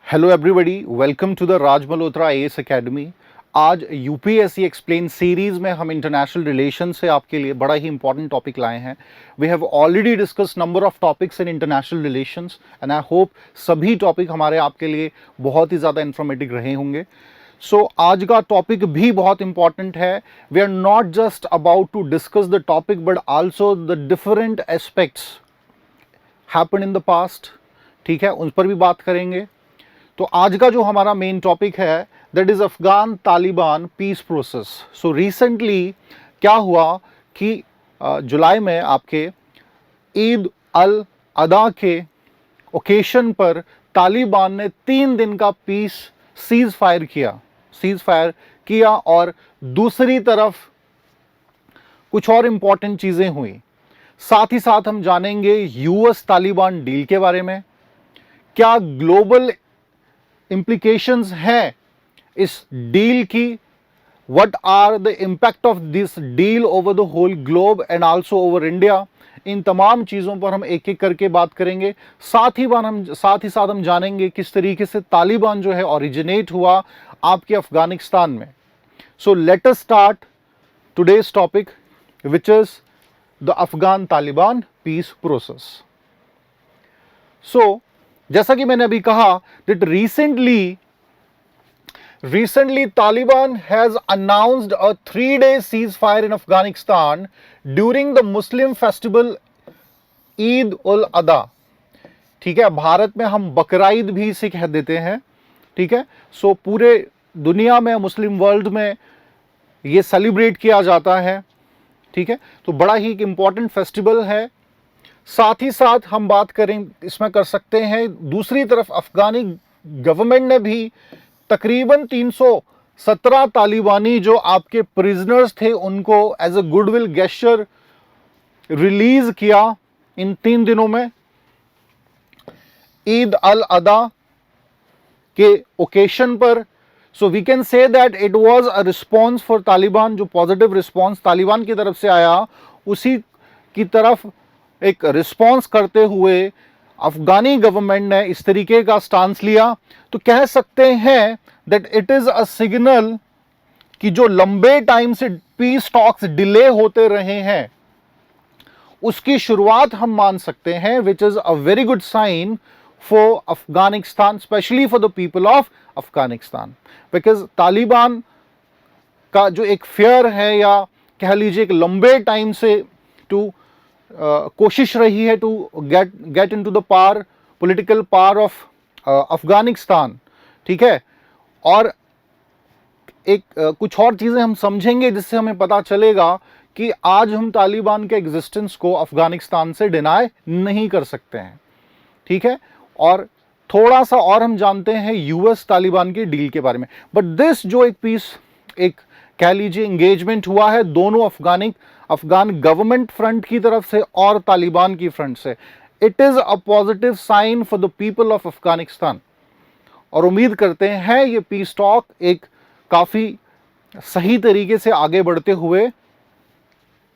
Hello everybody, welcome to the Raj Malhotra IAS academy. आज UPSC explain series में हम international relation से आपके लिए बड़ा ही इंपॉर्टेंट टॉपिक लाए हैं। We have already discuss number of topics in international relations and I hope सभी टॉपिक हमारे आपके लिए बहुत ही ज़्यादा इन्फॉर्मेटिव रहे होंगे। सो आज का टॉपिक भी बहुत इंपॉर्टेंट है। We are not just about to discuss the topic but also the different aspects happen in the past. ठीक है, उस पर भी बात करेंगे। तो आज का जो हमारा मेन टॉपिक है that is Afghan Taliban peace process. So recently क्या हुआ कि जुलाई में आपके ईद अल अदा के ओकेशन पर तालिबान ने 3 दिन का पीस सीज फायर किया और दूसरी तरफ कुछ और इंपॉर्टेंट चीज़ें हुई। साथ ही साथ हम जानेंगे यूएस तालिबान डील के बारे में, क्या ग्लोबल implications हैं इस डील की, what are the impact of this deal over the whole globe and also over India। इन तमाम चीज़ों पर हम एक एक करके बात करेंगे। साथ ही साथ हम जानेंगे किस तरीके से तालिबान जो है ओरिजिनेट हुआ आपके अफगानिस्तान में। So let us start today's topic which is the Afghan Taliban peace process. सो जैसा कि मैंने अभी कहा that recently Taliban has announced a 3-day ceasefire in Afghanistan during the Muslim festival Eid ul अदा। ठीक है, भारत में हम बकराईद भी इसे कह देते हैं। ठीक है, सो पूरे दुनिया में मुस्लिम वर्ल्ड में ये सेलिब्रेट किया जाता है। ठीक है, तो बड़ा ही एक इंपॉर्टेंट फेस्टिवल है। साथ ही साथ हम बात करें इसमें कर सकते हैं, दूसरी तरफ अफगानी गवर्नमेंट ने भी तकरीबन 317 तालिबानी जो आपके प्रिजनर्स थे उनको as a goodwill gesture release किया इन 3 दिनों में ईद अल अदा के ओकेशन पर। So we can say that it was a response for Taliban. जो पॉजिटिव रिस्पॉन्स तालिबान की तरफ से आया उसी की तरफ एक रिस्पॉन्स करते हुए अफगानी गवर्नमेंट ने इस तरीके का स्टांस लिया। तो कह सकते हैं that it is a signal कि जो लंबे टाइम से पीस टॉक्स डिले होते रहे हैं उसकी शुरुआत हम मान सकते हैं, which is a very good sign for Afghanistan, especially for the people of Afghanistan. Because Taliban का जो एक फियर है या कह लीजिए एक लंबे टाइम से कोशिश रही है to get into the power, political power of Afghanistan. ठीक है, और एक कुछ और चीज़ें हम समझेंगे जिससे हमें पता चलेगा कि आज हम तालिबान के एग्जिस्टेंस को अफगानिस्तान से डिनाई नहीं कर सकते हैं। ठीक है, और थोड़ा सा और हम जानते हैं यूएस तालिबान की डील के बारे में। बट दिस जो एक पीस, एक कह लीजिए इंगेजमेंट हुआ है दोनों अफगान गवर्नमेंट फ्रंट की तरफ से और तालिबान की फ्रंट से, it is a positive sign for the people of Afghanistan. और उम्मीद करते हैं ये पीस टॉक एक काफ़ी सही तरीके से आगे बढ़ते हुए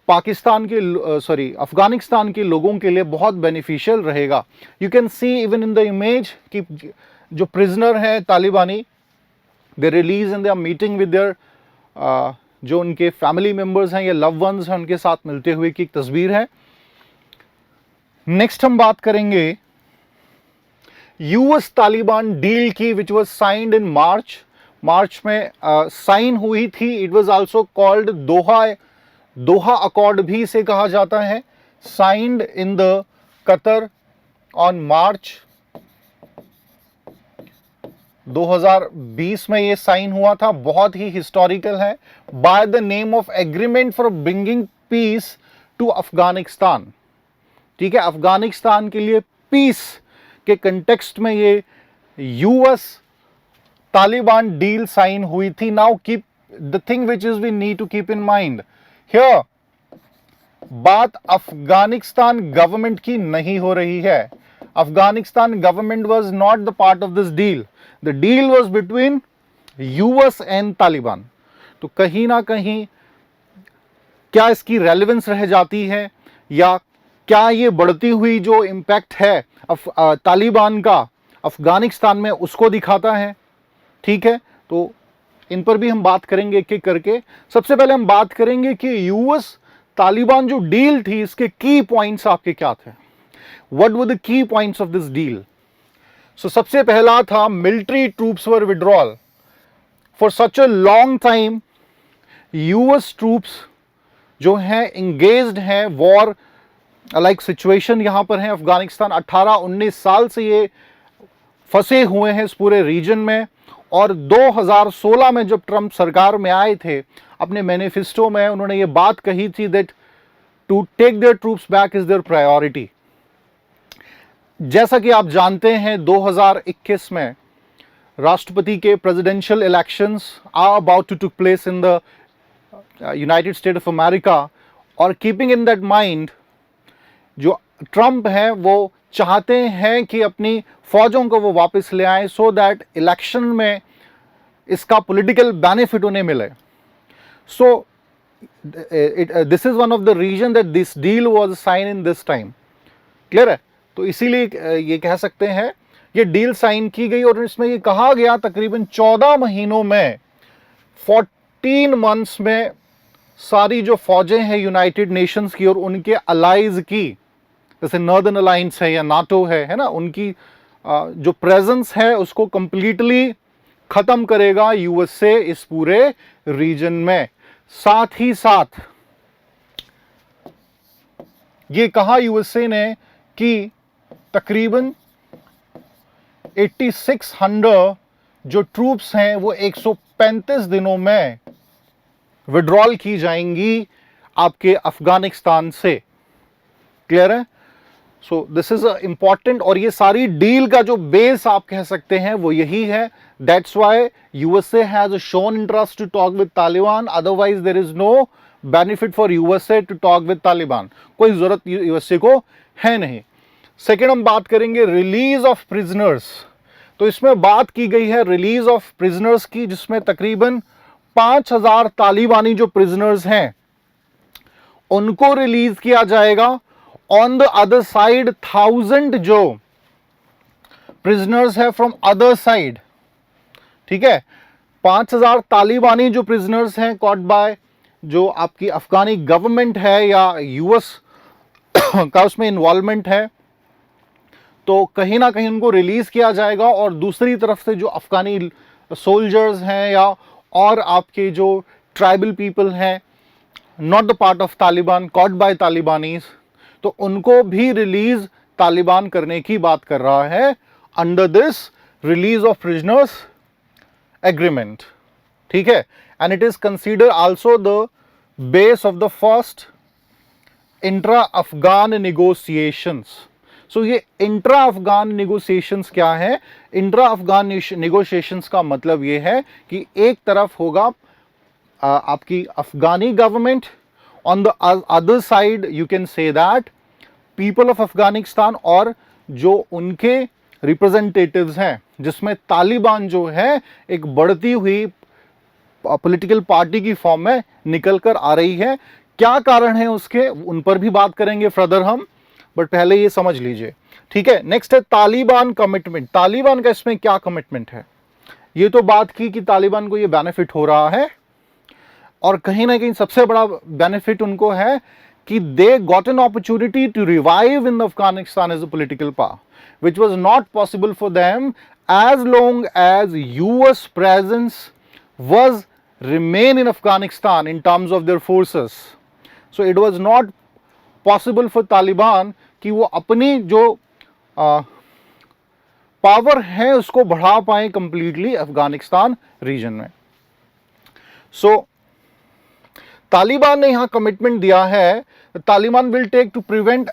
अफगानिस्तान के लोगों के लिए बहुत बेनिफिशियल रहेगा। You can see even in the image कि जो प्रिजनर हैं तालिबानी, they release in, they are meeting with their जो उनके फैमिली मेंबर्स हैं या लव वंस हैं उनके साथ मिलते हुए की एक तस्वीर है। नेक्स्ट हम बात करेंगे यूएस तालिबान डील की, विच वाज साइंड इन मार्च में साइन हुई थी। It was also called Doha accord भी इसे कहा जाता है। Signed in the Qatar on March 2020 में ये साइन हुआ था, बहुत ही हिस्टोरिकल है। By the name of agreement for bringing peace to Afghanistan. ठीक है, अफगानिस्तान के लिए पीस के कंटेक्स्ट में ये यूएस तालिबान डील साइन हुई थी। Now keep the thing which is we need to keep in mind here, बात अफगानिस्तान गवर्नमेंट की नहीं हो रही है। Afghanistan government was not the part of this deal. The deal was between US and Taliban. तो कहीं ना कहीं क्या इसकी रेलेवेंस रह जाती है या क्या ये बढ़ती हुई जो इम्पैक्ट है तालिबान का अफगानिस्तान में उसको दिखाता है। ठीक है, तो इन पर भी हम बात करेंगे एक एक करके। सबसे पहले हम बात करेंगे कि यूएस तालिबान जो डील थी, इसके की पॉइंट्स आपके क्या थे, what were the key points of this deal. सो सबसे पहला था military troops were withdrawal. For such a long time US troops जो हैं इंगेज्ड हैं वॉर लाइक सिचुएशन यहां पर है अफगानिस्तान। 18-19 साल से ये फंसे हुए हैं इस पूरे रीजन में, और 2016 में जब ट्रंप सरकार में आए थे, अपने मैनिफेस्टो में उन्होंने ये बात कही थी that to take their troops back is their priority. जैसा कि आप जानते हैं 2021 में राष्ट्रपति के presidential elections are about to took place in the United State of America, और कीपिंग इन दैट माइंड जो ट्रंप हैं वो चाहते हैं कि अपनी फौजों को वो वापस ले आए सो दैट इलेक्शन में इसका पॉलिटिकल बेनिफिट उन्हें मिले। So this is one of the reason that this deal was sign in this time. Clear है, तो इसीलिए ये कह सकते हैं ये डील साइन की गई, और इसमें ये कहा गया तकरीबन 14 महीनों में 14 मंथ्स में सारी जो फौजें हैं यूनाइटेड नेशंस की और उनके अलाइज की, जैसे नॉर्दर्न अलायंस है या नाटो है ना, उनकी जो प्रेजेंस है उसको कंप्लीटली खत्म करेगा यूएसए इस पूरे रीजन में। साथ ही साथ ये कहा यूएसए ने कि तकरीबन 8600 जो ट्रूप्स हैं वो 135 दिनों में विड्रॉल की जाएंगी आपके अफगानिस्तान से। क्लियर है, सो दिस इज इंपॉर्टेंट, और ये सारी डील का जो बेस आप कह सकते हैं वो यही है। That's why USA has shown interest to talk with Taliban, otherwise there is no benefit for USA to talk with Taliban. कोई जरूरत यूएसए को है नहीं। सेकेंड हम बात करेंगे रिलीज ऑफ प्रिजनर्स। तो इसमें बात की गई है रिलीज ऑफ प्रिजनर्स की, जिसमें तकरीबन 5000 तालिबानी जो प्रिजनर्स हैं उनको रिलीज किया जाएगा। ऑन द अदर साइड 1000 जो प्रिजनर्स है फ्रॉम अदर साइड। ठीक है, 5000 तालिबानी जो प्रिजनर्स हैं कॉट बाय जो आपकी अफगानी गवर्नमेंट है या यूएस का उसमें इन्वॉल्वमेंट है, तो कहीं ना कहीं उनको रिलीज किया जाएगा। और दूसरी तरफ से जो अफगानी सोल्जर्स हैं या और आपके जो ट्राइबल पीपल हैं not the part of Taliban caught by Talibanis, तो उनको भी रिलीज तालिबान करने की बात कर रहा है under this release of prisoners agreement. ठीक है, and it is consider also the base of the first intra Afghan negotiations. So ये इंट्रा अफगान नेगोशिएशंस क्या है? इंट्रा अफगान नेगोशिएशंस का मतलब ये है कि एक तरफ होगा आपकी Afghani government, on the other side you can say that people of Afghanistan, और जो उनके रिप्रेजेंटेटिव्स हैं, जिसमें तालिबान जो है एक बढ़ती हुई पॉलिटिकल पार्टी की फॉर्म में निकल कर आ रही है। क्या कारण है उसके, उन पर भी बात करेंगे फर्दर हम, बट पहले ये समझ लीजिए। ठीक है, नेक्स्ट है तालिबान कमिटमेंट। तालिबान का इसमें क्या कमिटमेंट है? ये तो बात की कि तालिबान को ये बेनिफिट हो रहा है, और कहीं ना कहीं सबसे बड़ा बेनिफिट उनको है कि they got an opportunity to revive in Afghanistan as a political power, which was not possible for them as long as US presence was remain in Afghanistan in terms of their forces. So it was not possible for Taliban कि वो अपनी जो power है उसको बढ़ा पाए completely Afghanistan reason में। सो तालिबान ने यहां कमिटमेंट दिया है, Taliban will take to prevent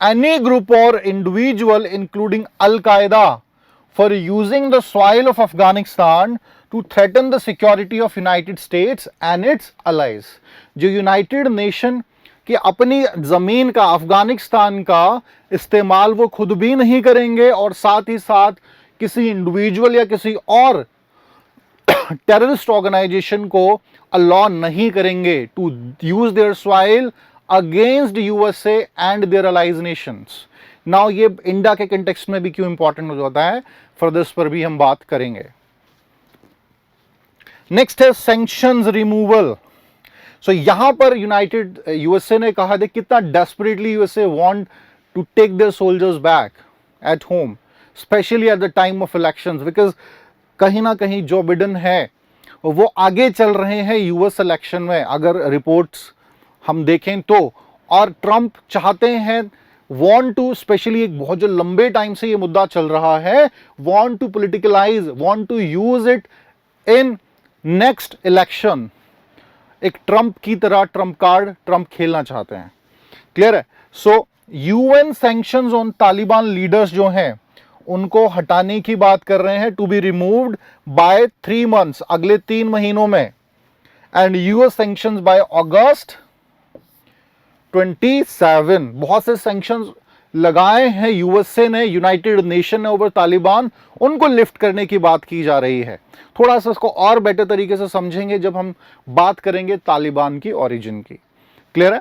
any group or individual including Al-Qaeda for using the soil of Afghanistan to threaten the security of United States and its allies. जो यूनाइटेड नेशन की अपनी ज़मीन का, अफगानिस्तान का इस्तेमाल वो खुद भी नहीं करेंगे, और साथ ही साथ किसी इंडिविजुअल या किसी और टेररिस्ट ऑर्गेनाइजेशन को अलाउ नहीं करेंगे to use their soil against USA and their allies nations. Now ये इंडिया के कंटेक्स्ट में भी क्यों इंपॉर्टेंट हो जाता है, फॉर दिस पर भी हम बात करेंगे। नेक्स्ट है सैंक्शंस रिमूवल। सो यहां पर यूनाइटेड यूएसए ने कहा था कितना desperately USA want to take their soldiers back at home, especially at the time of elections, because कहीं ना कहीं जो बिडेन है वो आगे चल रहे हैं यूएस इलेक्शन में, अगर रिपोर्ट्स हम देखें तो। और ट्रंप चाहते हैं, वांट टू, स्पेशली एक बहुत जो लंबे टाइम से ये मुद्दा चल रहा है, want to politicalize, want to use it in next election. एक ट्रंप की तरह ट्रंप कार्ड ट्रंप खेलना चाहते हैं। क्लियर है? So UN sanctions on Taliban leaders जो हैं उनको हटाने की बात कर रहे हैं, to be removed by 3 months, अगले 3 महीनों में, and US sanctions by August 27। बहुत से सैंक्शंस लगाए हैं यूएसए ने, यूनाइटेड नेशन ने ओवर तालिबान, उनको लिफ्ट करने की बात की जा रही है। थोड़ा सा इसको और बेटर तरीके से समझेंगे जब हम बात करेंगे तालिबान की ओरिजिन की। क्लियर है?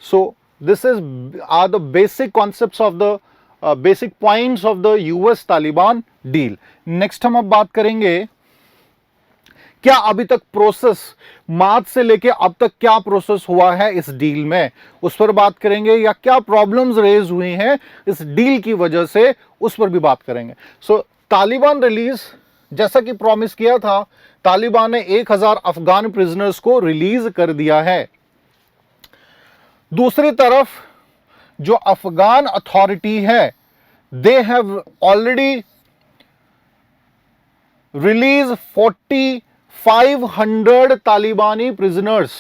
So this is are the basic concepts of the basic points of the US Taliban deal. Next हम अब बात करेंगे क्या अभी तक प्रोसेस, मार्च से लेके अब तक क्या प्रोसेस हुआ है इस डील में, उस पर बात करेंगे, या क्या प्रॉब्लम्स रेज हुई हैं इस डील की वजह से, उस पर भी बात करेंगे। सो तालिबान रिलीज, जैसा कि प्रॉमिस किया था, तालिबान ने 1000 अफगान प्रिजनर्स को रिलीज कर दिया है। दूसरी तरफ जो अफगान अथॉरिटी है, दे हैव ऑलरेडी रिलीज 4500 तालिबानी प्रिजनर्स,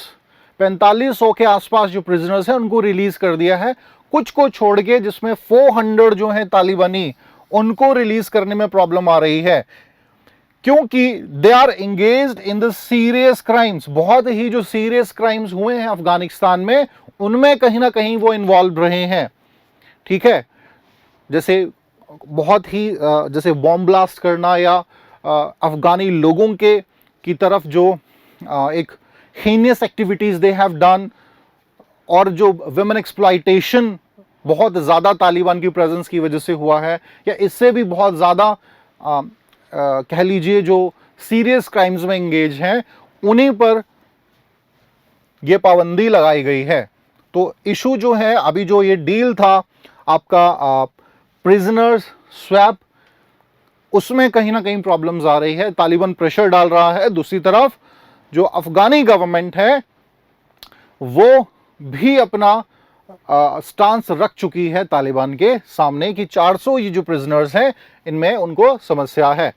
4500 के आसपास जो प्रिजनर्स हैं उनको रिलीज कर दिया है। कुछ को छोड़ के, जिसमें 400 जो हैं तालिबानी, उनको रिलीज करने में प्रॉब्लम आ रही है, क्योंकि they are engaged in the serious crimes. बहुत ही जो सीरियस क्राइम्स हुए हैं अफगानिस्तान में, उनमें कहीं ना कहीं वो इन्वॉल्व रहे हैं। ठीक है? जैसे बहुत ही जैसे बॉम्ब ब्लास्ट करना, या अफगानी लोगों के की तरफ जो एक heinous activities they have done, और जो वुमेन एक्सप्लॉयटेशन बहुत ज़्यादा तालिबान की प्रेजेंस की वजह से हुआ है, या इससे भी बहुत ज़्यादा कह लीजिए जो सीरियस क्राइम्स में एंगेज हैं, उन्हीं पर यह पाबंदी लगाई गई है। तो इशू जो है, अभी जो ये डील था आपका प्रिजनर्स स्वैप, उसमें कहीं ना कहीं प्रॉब्लम्स आ रही है, तालिबान प्रेशर डाल रहा है। दूसरी तरफ जो अफगानी गवर्नमेंट है वो भी अपना स्टांस रख चुकी है तालिबान के सामने कि 400 ये जो प्रिजनर्स हैं इनमें उनको समस्या है।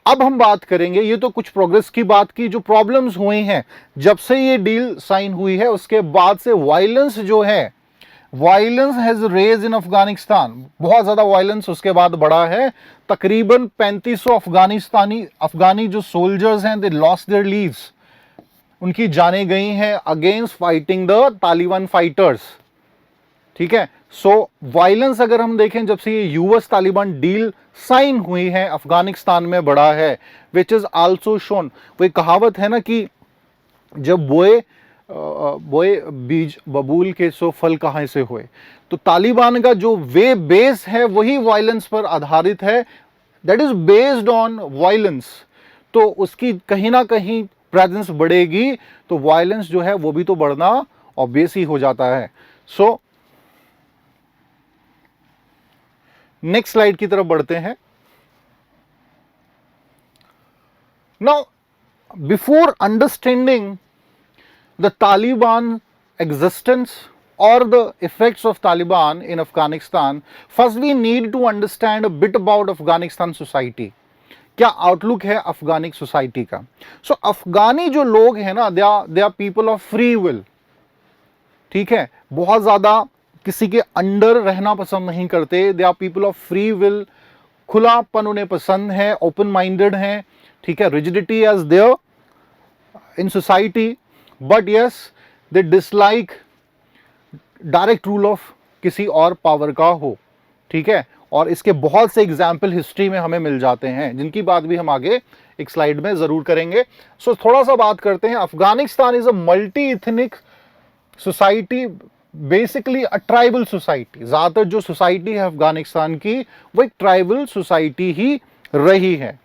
अब हम बात करेंगे, ये तो कुछ प्रोग्रेस की बात की, जो प्रॉब्लम्स हुई हैं जब से ये डील साइन हुई है, उसके बाद से वायलेंस जो है, वायलेंस हैज रेज इन अफगानिस्तान, बहुत ज्यादा वायलेंस उसके बाद बढ़ा है। तकरीबन 3500 अफगानी जो सोल्जर्स हैं, दे लॉस्ट देयर लीव्स, उनकी जानें गई हैं against fighting the Taliban fighters. ठीक है? सो वायलेंस अगर हम देखें जब से ये यूएस तालिबान डील साइन हुई है, अफगानिस्तान में बढ़ा है, विच इज आल्सो शोन। वो एक कहावत है ना कि जब बोए बीज बबूल के सो फल कहाँ से हुए, तो तालिबान का जो वे बेस है वही वायलेंस पर आधारित है, that is based on violence. तो उसकी कहीं ना कहीं प्रेजेंस बढ़ेगी तो वायलेंस जो है वो भी तो बढ़ना ऑब्वियस ही हो जाता है। सो नेक्स्ट स्लाइड की तरफ बढ़ते हैं। Now before understanding the Taliban existence or the effects of Taliban in Afghanistan, first we need to understand a bit about Afghanistan society. क्या आउटलुक है अफगानिक सोसाइटी का? सो अफगानी जो लोग हैं ना, they are people of free will. ठीक है? बहुत ज्यादा किसी के अंडर रहना पसंद नहीं करते, they are people of free will, खुलापन उन्हें पसंद है, ओपन माइंडेड हैं। ठीक है? Rigidity as there in society, but yes they dislike direct rule of किसी और पावर का हो। ठीक है? और इसके बहुत से एग्जाम्पल हिस्ट्री में हमें मिल जाते हैं, जिनकी बात भी हम आगे एक स्लाइड में जरूर करेंगे। सो थोड़ा सा बात करते हैं। Afghanistan is a multi ethnic society basically a tribal society. ज़्यादातर जो सोसाइटी है अफगानिस्तान की वो एक ट्राइबल सोसाइटी ही रही है।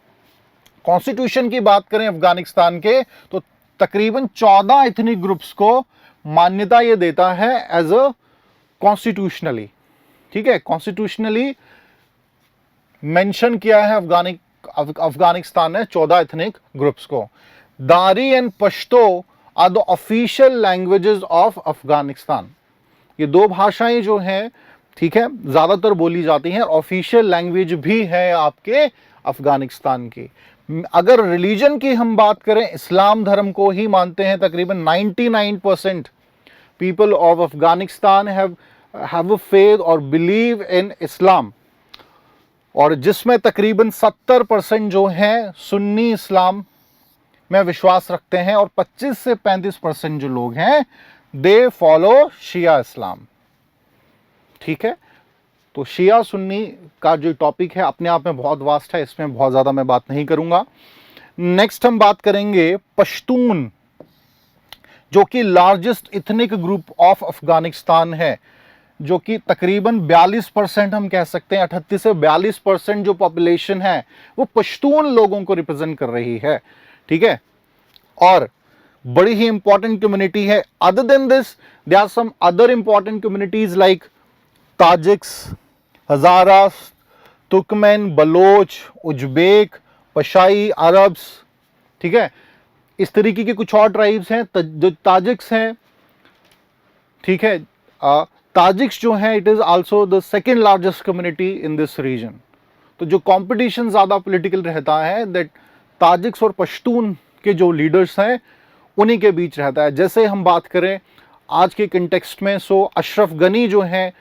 कॉन्स्टिट्यूशन की बात करें अफगानिस्तान के तो तकरीबन 14 एथनिक ग्रुप्स को मान्यता ये देता है एज अ कॉन्स्टिट्यूशनली, ठीक है, कॉन्स्टिट्यूशनली मेंशन किया है अफगानिस्तान ने 14 एथनिक ग्रुप्स को। Dari and Pashto are the official languages of Afghanistan. ये दो भाषाएं जो हैं, ठीक है, ज्यादातर बोली जाती हैं, ऑफिशियल लैंग्वेज भी है आपके अफगानिस्तान की। अगर रिलीजन की हम बात करें, इस्लाम धर्म को ही मानते हैं तकरीबन 99% people of Afghanistan have a faith और बिलीव इन इस्लाम, और जिसमें तकरीबन 70% जो हैं सुन्नी इस्लाम में विश्वास रखते हैं, और 25 से 35% जो लोग हैं दे फॉलो शिया इस्लाम, ठीक है। तो शिया सुन्नी का जो टॉपिक है अपने आप में बहुत वास्ट है, इसमें बहुत ज़्यादा मैं बात नहीं करूंगा। नेक्स्ट हम बात करेंगे पश्तून, जो कि largest ethnic group of Afghanistan है, जो कि तकरीबन 42% हम कह सकते हैं, 38 से 42% जो पॉपुलेशन है वो पश्तून लोगों को रिप्रेजेंट कर रही है, ठीक है। और बड़ी ही इंपॉर्टेंट कम्युनिटी है। Other than this there are some other important communities like Tajiks, Hazaras, Turkmen, Baloch, Uzbek, Pashai, Arabs, ठीक है। इस तरीके के कुछ और ट्राइब्स हैं जो ताजिक्स हैं, ठीक है। ताजिक्स जो हैं it is also the second largest community in this region. तो जो कंपटीशन ज्यादा पॉलिटिकल रहता है दैट ताजिक्स और पश्तून के जो लीडर्स हैं उन्हीं के बीच रहता है। जैसे हम बात करें आज के कंटेक्स्ट में, सो अशरफ गनी जो हैं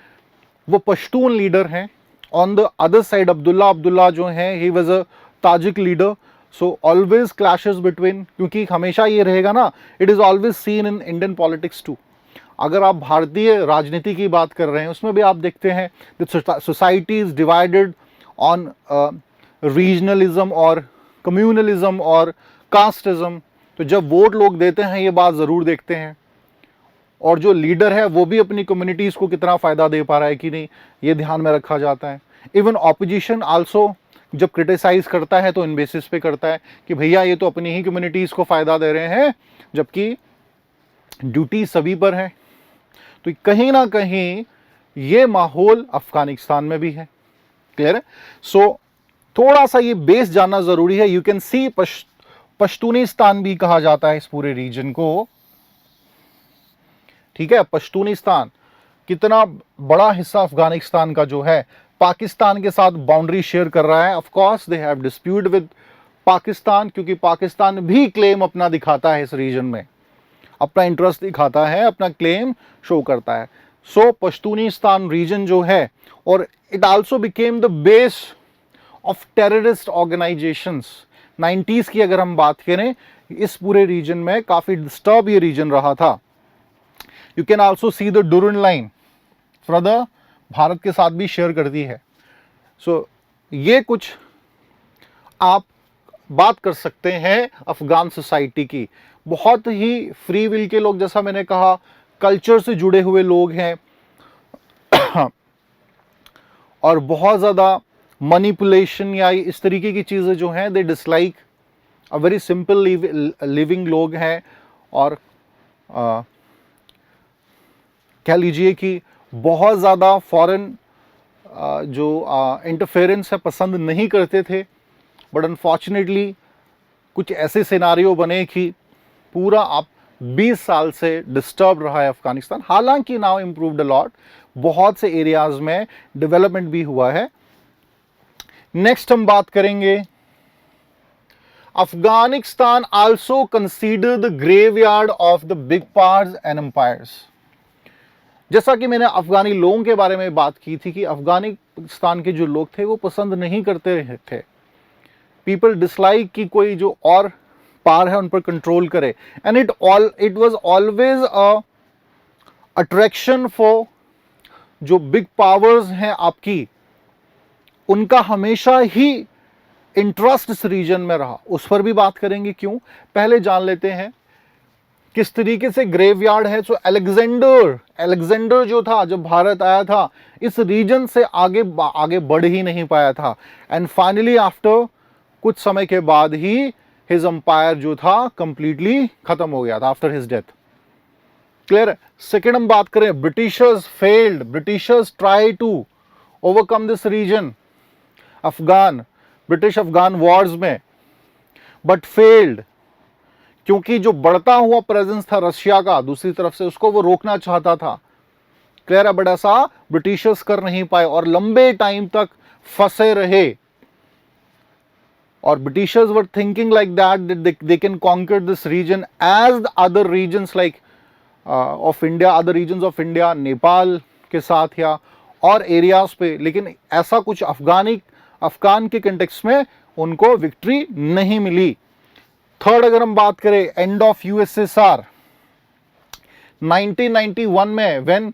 वो पश्तून लीडर हैं। On the other side Abdullah जो हैं he was a Tajik leader. So always clashes between, क्योंकि हमेशा ये रहेगा ना, it is always seen in Indian politics too. अगर आप भारतीय राजनीति की बात कर रहे हैं उसमें भी आप देखते हैं that society is divided on regionalism और कम्युनलिज्म और कास्टिज्म। तो जब वोट लोग देते हैं ये बात ज़रूर देखते हैं, और जो लीडर है वो भी अपनी कम्युनिटीज़ को कितना फ़ायदा दे पा रहा है कि नहीं, ये ध्यान में रखा जाता है। इवन ऑपोजिशन आल्सो जब क्रिटिसाइज करता है तो इन बेसिस पे करता है कि भैया ये तो अपनी ही कम्युनिटीज़ को फ़ायदा दे रहे हैं, जबकि ड्यूटी सभी पर है। तो कहीं ना कहीं ये माहौल अफगानिस्तान में भी है। क्लियर है? सो थोड़ा सा ये बेस जानना ज़रूरी है। यू कैन सी पश्तूनिस्तान भी कहा जाता है इस पूरे रीजन को, ठीक है। पश्तूनिस्तान कितना बड़ा हिस्सा अफगानिस्तान का जो है पाकिस्तान के साथ बाउंड्री शेयर कर रहा है। Of course they have dispute with Pakistan, क्योंकि पाकिस्तान भी क्लेम अपना दिखाता है इस रीजन में, अपना इंटरेस्ट दिखाता है, अपना क्लेम शो करता है। सो पश्तूनिस्तान रीजन जो है, और it also became the base of terrorist organisations. 90s की अगर हम बात करें, इस पूरे रीजन में काफ़ी डिस्टर्ब ये रीजन रहा था। You can also see the Durand line from Bharat के साथ भी शेयर करती है। सो ये कुछ आप बात कर सकते हैं अफगान सोसाइटी की। बहुत ही फ्री विल के लोग, जैसा मैंने कहा, कल्चर से जुड़े हुए लोग हैं और बहुत ज़्यादा मैनिपुलेशन या इस तरीके की चीज़ें जो हैं they dislike. A very simple living लोग हैं, और कह लीजिए कि बहुत ज़्यादा फॉरेन जो इंटरफेरेंस है पसंद नहीं करते थे। बट अनफॉर्चुनेटली कुछ ऐसे सिनारियो बने कि पूरा आप 20 साल से डिस्टर्ब रहा है अफगानिस्तान। हालांकि नाउ इम्प्रूव्ड अ लॉट, बहुत से एरियाज में डेवलपमेंट भी हुआ है। नेक्स्ट हम बात करेंगे, Afghanistan also consider the graveyard of the big powers and empires. जैसा कि मैंने अफगानी लोगों के बारे में बात की थी कि अफगानिस्तान के जो लोग थे वो पसंद नहीं करते रहे थे, पीपल डिसलाइक कि कोई जो और पावर है उन पर कंट्रोल करे। And it was always a attraction for जो बिग पावर्स हैं आपकी, उनका हमेशा ही इंटरेस्ट इस रीजन में रहा। उस पर भी बात करेंगे क्यों। पहले जान लेते हैं किस तरीके से ग्रेवयार्ड है। सो अलेक्जेंडर जो था, जब भारत आया था, इस रीजन से आगे बढ़ ही नहीं पाया था। एंड फाइनली आफ्टर कुछ समय के बाद ही हिज एम्पायर जो था कंप्लीटली खत्म हो गया था आफ्टर हिज डेथ। क्लियर है। सेकेंड हम बात करें, Britishers try to overcome this region, British Afghan wars में, बट फेल्ड, क्योंकि जो बढ़ता हुआ प्रेजेंस था रशिया का दूसरी तरफ से, उसको वो रोकना चाहता था। क्लियर है, बट ऐसा ब्रिटिशर्स कर नहीं पाए और लंबे टाइम तक फंसे रहे। और Britishers were thinking like that they can conquer this region as the other regions like of India, other regions of India, Nepal के साथ या और एरियाज पे, लेकिन ऐसा कुछ अफगान के कंटेक्स्ट में उनको विक्ट्री नहीं मिली। थर्ड अगर हम बात करें, एंड ऑफ यूएसएसआर 1991 में, व्हेन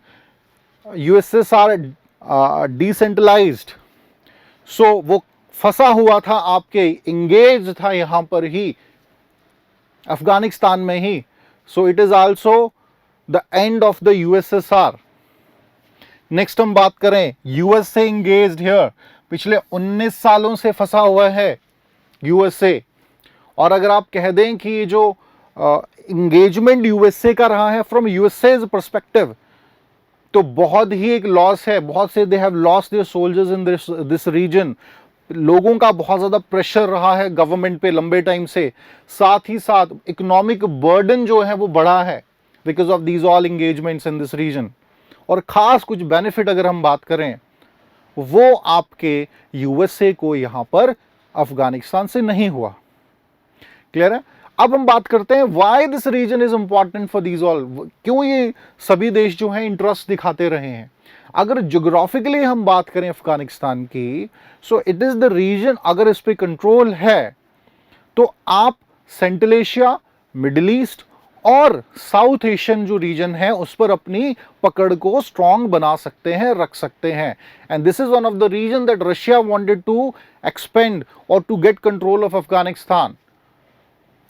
यूएसएसआर डिसेंट्रलाइज्ड, सो वो फंसा हुआ था आपके, इंगेज था यहां पर ही अफगानिस्तान में ही। So it is also the end of the USSR. Next हम बात करें, यूएसए इंगेज्ड हियर, पिछले 19 सालों से फंसा हुआ है यूएसए। और अगर आप कह दें कि ये जो इंगेजमेंट यूएसए का रहा है फ्रॉम यूएसए पर्सपेक्टिव, तो बहुत ही एक लॉस है। बहुत से they have lost their soldiers in this region. लोगों का बहुत ज़्यादा प्रेशर रहा है गवर्नमेंट पे लंबे टाइम से। साथ ही साथ इकोनॉमिक बर्डन जो है वो बढ़ा है because of these all engagements in this region. और ख़ास कुछ बेनिफिट अगर हम बात करें, वो आपके यूएसए को यहाँ पर अफगानिस्तान से नहीं हुआ। क्लियर है। अब हम बात करते हैं why this region is important for these all, क्यों ये सभी देश जो हैं इंटरेस्ट दिखाते रहे हैं। अगर ज्योग्राफिकली हम बात करें अफगानिस्तान की, so it is the region, अगर इस पे कंट्रोल है तो आप सेंट्रल एशिया, मिडिल ईस्ट और साउथ एशियन जो रीजन है उस पर अपनी पकड़ को स्ट्रॉन्ग बना सकते हैं, रख सकते हैं। And this is one of the reason that Russia wanted to expand और to get control of Afghanistan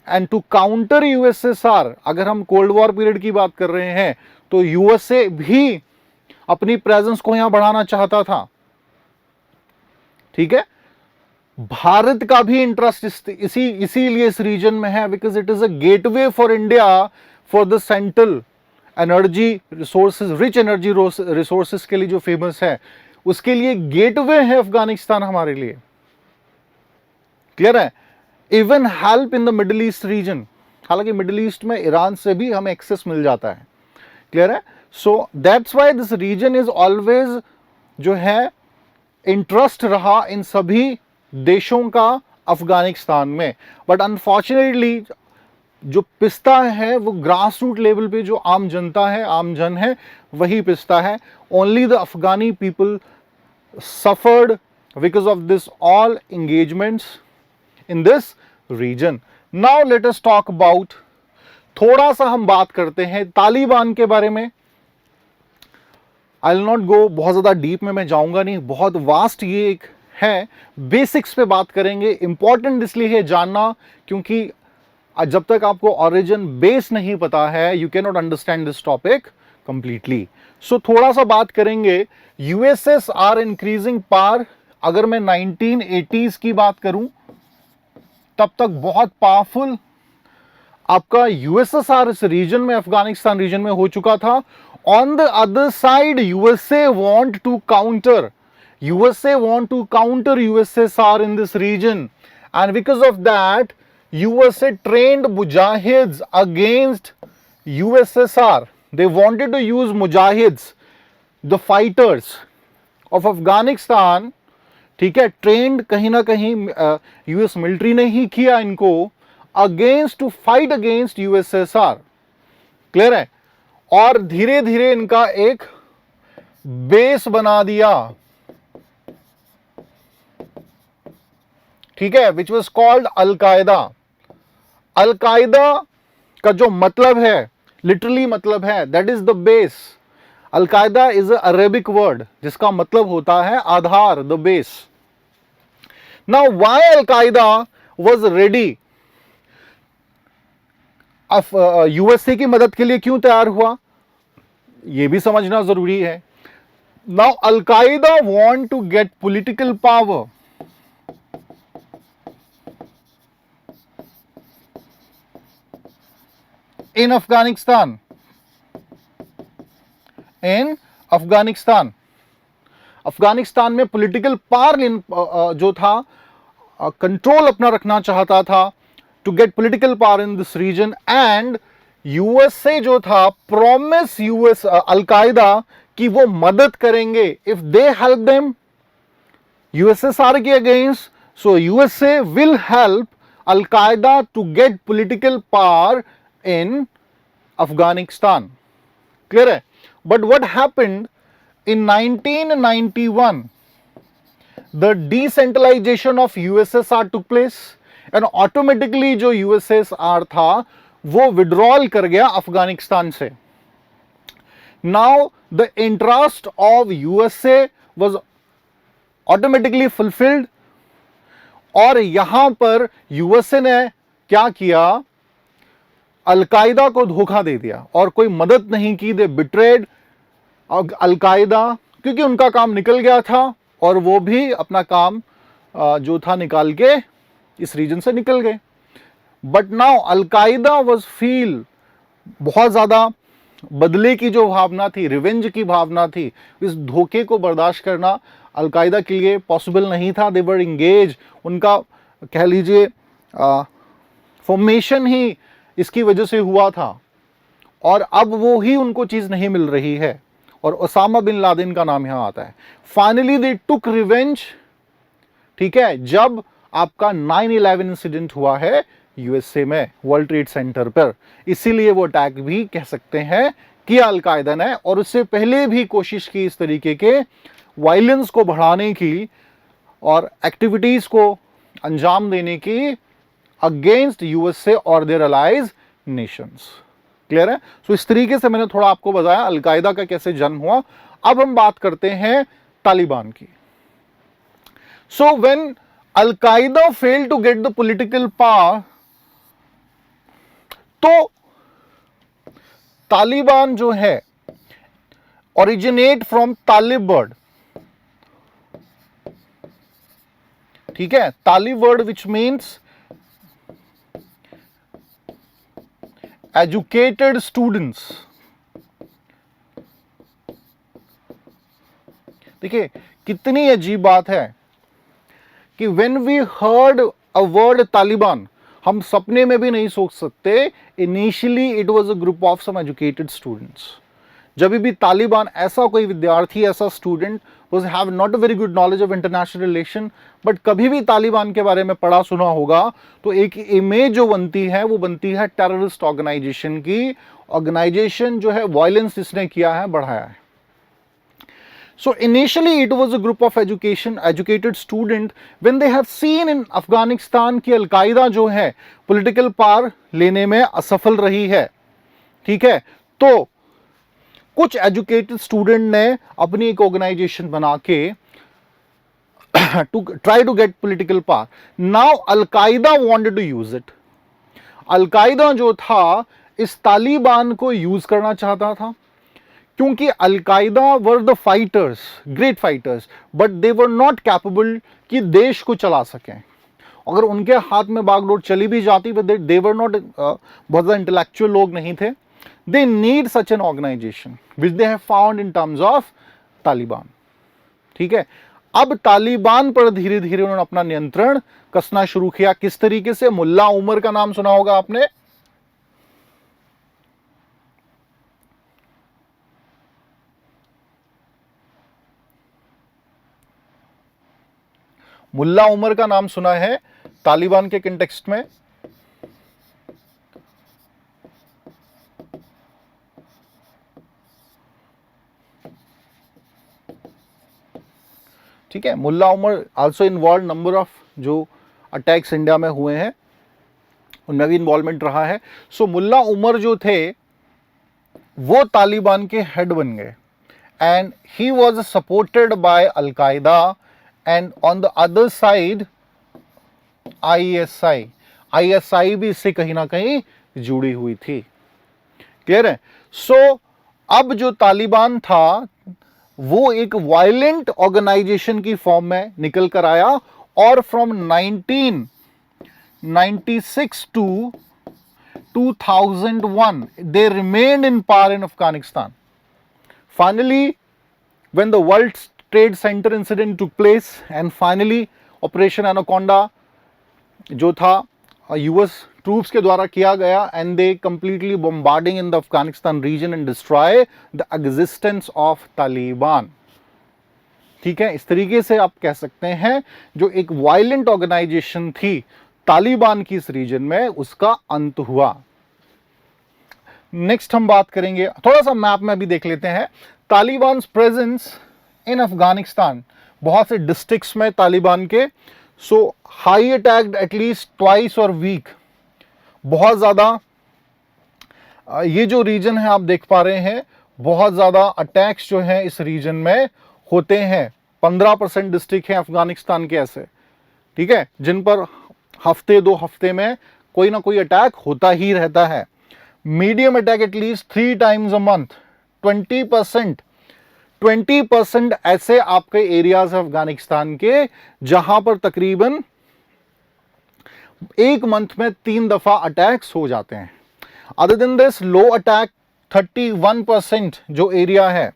and to counter USSR. अगर हम कोल्ड वॉर पीरियड की बात कर रहे हैं तो यूएसए भी अपनी प्रेजेंस को यहां बढ़ाना चाहता था। ठीक है। भारत का भी इंटरेस्ट इसीलिए इस रीजन में है, because it is a gateway for India for the central energy resources, rich energy resources के लिए जो फेमस है, उसके लिए गेटवे है अफगानिस्तान हमारे लिए। क्लियर है। Even help in the Middle East region, हालांकि मिडिल ईस्ट में ईरान से भी हमें एक्सेस मिल जाता है। क्लियर है। So that's why this region is always जो है इंटरेस्ट रहा इन सभी देशों का अफगानिस्तान में। बट अनफॉर्चुनेटली जो पिसता है वो ग्रास रूट लेवल पे जो आम जनता है, आम जन है, वही पिसता है। Only the Afghani people suffered because of this all engagements in this region. Now let us talk about, थोड़ा सा हम बात करते हैं तालिबान के बारे में। I'll not go बहुत ज़्यादा डीप में मैं जाऊंगा नहीं, बहुत वास्ट ये एक है, बेसिक्स पे बात करेंगे। इंपॉर्टेंट इसलिए है जानना क्योंकि जब तक आपको ओरिजिन बेस नहीं पता है, you can not understand this topic completely. So थोड़ा सा बात करेंगे यूएसएसआर इंक्रीजिंग पावर। अगर मैं 1980s की बात करूं तब तक बहुत पावरफुल आपका यूएसएसआर इस रीजन में, अफगानिस्तान रीजन में हो चुका था। On the other side USA want to counter USSR in this region, and because of that USA trained mujahids against USSR. They wanted to use mujahids, the fighters of Afghanistan. ठीक है, trend कहीं ना कहीं US military ने ही किया इनको, against to fight against USSR. Clear है। और धीरे धीरे इनका एक बेस बना दिया, ठीक है, which was called Al Qaeda. Al Qaeda का जो मतलब है, लिटरली मतलब है, that is the base. Al Qaeda is a Arabic word जिसका मतलब होता है आधार, the base. Now, why Al Qaeda was ready USA की मदद के लिए क्यों तैयार हुआ, यह भी समझना जरूरी है। Now Al Qaeda want to get political power in Afghanistan, in Afghanistan. Afghanistan में पॉलिटिकल पावर जो था, कंट्रोल अपना रखना चाहता था, to get political power in this region. And USA जो था प्रॉमिस यूएस अलकायदा कि वो मदद करेंगे if they help them. USSR के against, so USA will help Al Qaeda to get political power in Afghanistan. Clear है? But what happened in 1991, the decentralization of USSR took place and automatically जो USSR था वो withdrawal कर गया अफगानिस्तान से। Now the interest of USA was automatically fulfilled और यहां पर USA ने क्या किया, अलकायदा को धोखा दे दिया और कोई मदद नहीं की। दे बिट्रेड अलकायदा, क्योंकि उनका काम निकल गया था और वो भी अपना काम जो था निकाल के इस रीजन से निकल गए। But now al Qaeda was feel, बहुत ज्यादा बदले की जो भावना थी, रिवेंज की भावना थी, इस धोखे को बर्दाश्त करना अलकायदा के लिए पॉसिबल नहीं था। दे वर इंगेज, उनका कह लीजिए फॉर्मेशन ही इसकी वजह से हुआ था और अब वो ही उनको चीज नहीं मिल रही है और ओसामा बिन लादेन का नाम यहां आता है। Finally they took revenge. ठीक है, जब आपका 9/11 इंसिडेंट हुआ है यूएसए में वर्ल्ड ट्रेड सेंटर पर, इसीलिए वो अटैक भी कह सकते हैं किया अलकायदा ने, और उससे पहले भी कोशिश की इस तरीके के वायलेंस को बढ़ाने की और एक्टिविटीज को अंजाम देने की अगेंस्ट यूएसए और देयर अलाइज नेशंस। क्लियर है? सो इस तरीके से मैंने थोड़ा आपको बताया अलकायदा का कैसे जन्म हुआ। अब हम बात करते हैं तालिबान की। So when Al Qaeda fail to get the political power, तो तालिबान जो है ओरिजिनेट फ्रॉम तालिब वर्ड। ठीक है, Talib word which means educated students. देखिए कितनी अजीब बात है कि when we heard a word Taliban, हम सपने में भी नहीं सोच सकते initially it was a group of some educated students. जब भी तालिबान ऐसा कोई विद्यार्थी, ऐसा student was have not a very good knowledge of international relation, but कभी भी तालिबान के बारे में पढ़ा सुना होगा तो एक इमेज जो बनती है वो बनती है टेररिस्ट ऑर्गेनाइजेशन की। ऑर्गेनाइजेशन जो है वायलेंस इसने किया है, बढ़ाया है। So initially it was a group of educated student when they have seen in Afghanistan कि अलकायदा जो है पॉलिटिकल पावर लेने में असफल रही है। ठीक है, तो कुछ एजुकेटेड स्टूडेंट ने अपनी एक ऑर्गेनाइजेशन बना के to try to get political power. Now Al Qaeda wanted to use it. Al Qaeda जो था इस तालिबान को यूज करना चाहता था, क्योंकि al Qaeda were the fighters, great fighters, but they were not capable कि देश को चला सकें। अगर उनके हाथ में बागडोर चली भी जाती, दे वर नॉट, बहुत ज़्यादा इंटेलेक्चुअल लोग नहीं थे। They need such an organization which they have found in terms of Taliban. ठीक है, अब तालिबान पर धीरे धीरे उन्होंने अपना नियंत्रण कसना शुरू किया। किस तरीके से? मुल्ला उमर का नाम सुना होगा आपने। मुल्ला उमर का नाम सुना है तालिबान के कंटेक्स्ट में। ठीक है, Mullah Omar also involve number of जो अटैक्स इंडिया में हुए हैं उनमें भी इन्वॉल्वमेंट रहा है। सो मुल्ला उमर जो थे वो तालिबान के हेड बन गए and he was supported by al Qaeda and on the other side ISI भी इससे कहीं ना कहीं जुड़ी हुई थी। क्लियर है? अब जो तालिबान था वो एक वायलेंट ऑर्गेनाइजेशन की फॉर्म में निकल कर आया और from 1996 to 2001 they remained in power in Afghanistan. Finally, when the World Trade Center incident took place and finally Operation Anaconda जो था यूएस ट्रूप्स के द्वारा किया गया and they completely bombarding in the Afghanistan region and destroy the existence of Taliban. ठीक है, इस तरीके से आप कह सकते हैं जो एक वायलेंट ऑर्गेनाइजेशन थी तालिबान की इस रीजन में, उसका अंत हुआ। नेक्स्ट हम बात करेंगे, थोड़ा सा मैप में भी देख लेते हैं तालिबान प्रेजेंस इन अफगानिस्तान। बहुत से डिस्ट्रिक्ट्स में तालिबान के हाई अटैक्ड एटलीस्ट ट्वाइस और वीक, बहुत ज्यादा ये जो रीजन है आप देख पा रहे हैं, बहुत ज्यादा अटैक्स जो हैं इस रीजन में होते हैं। 15% डिस्ट्रिक्ट हैं अफगानिस्तान के ऐसे, ठीक है, जिन पर हफ्ते 2 हफ्ते में कोई ना कोई अटैक होता ही रहता है। Medium attack at least 3 times a month। 20% ऐसे आपके एरियाज है अफगानिस्तान के जहां पर तकरीबन एक मंथ में 3 दफा अटैक्स हो जाते हैं। Other than this low attack 31% जो एरिया है,